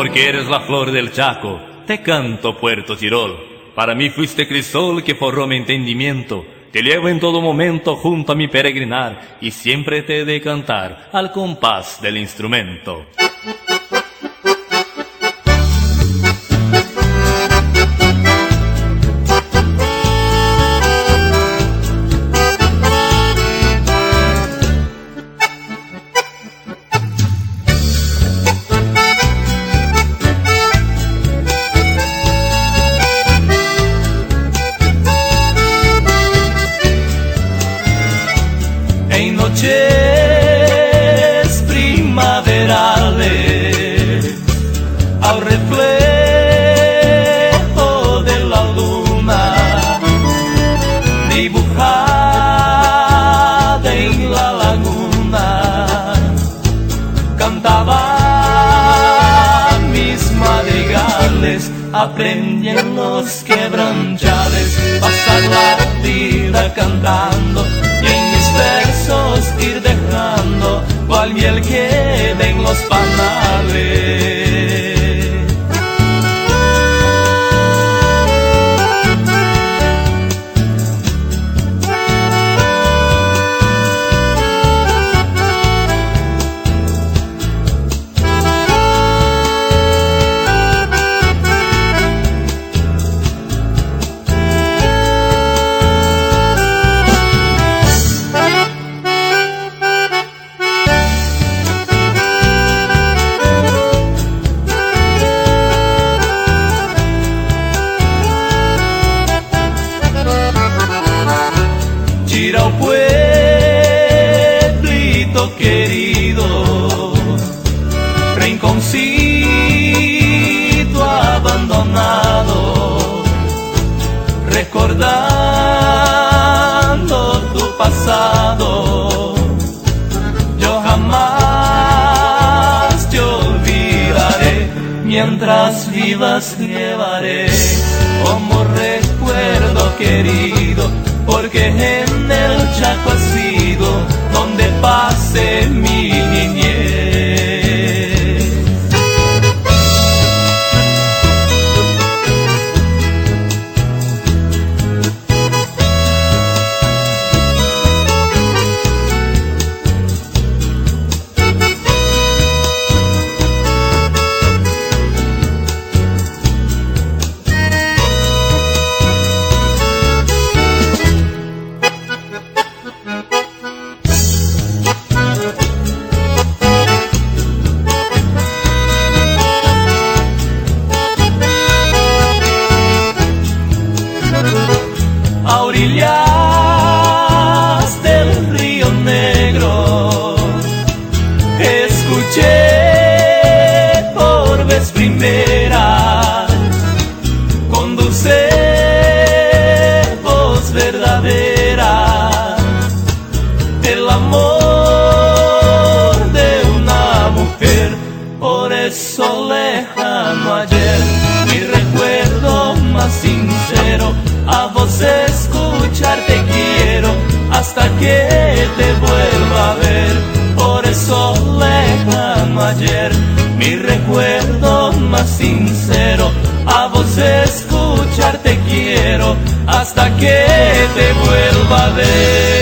porque eres la flor del Chaco, te canto Puerto Tirol. Para mí fuiste crisol que forró mi entendimiento. Te llevo en todo momento junto a mi peregrinar, y siempre te he de cantar al compás del instrumento. En noches primaverales, al reflejo de la luna dibujada en la laguna, cantaba mis madrigales, aprendí en los quebranchales, pasar la vida cantando y en mis versos ir dejando cual miel queda en los panales. Chirao, pueblito querido, rinconcito abandonado, recordando tu pasado, yo jamás te olvidaré, mientras vivas llevaré como recuerdo querido, porque en el Chaco ha sido donde pasé mi niñez. A orillas del Río Negro escuché por vez primera con dulce voz verdadera el amor de una mujer. Por eso lejano ayer, mi recuerdo más sincero, a vos escucharte quiero hasta que te vuelva a ver. Por eso lejano ayer, mi recuerdo más sincero, a vos escucharte quiero hasta que te vuelva a ver.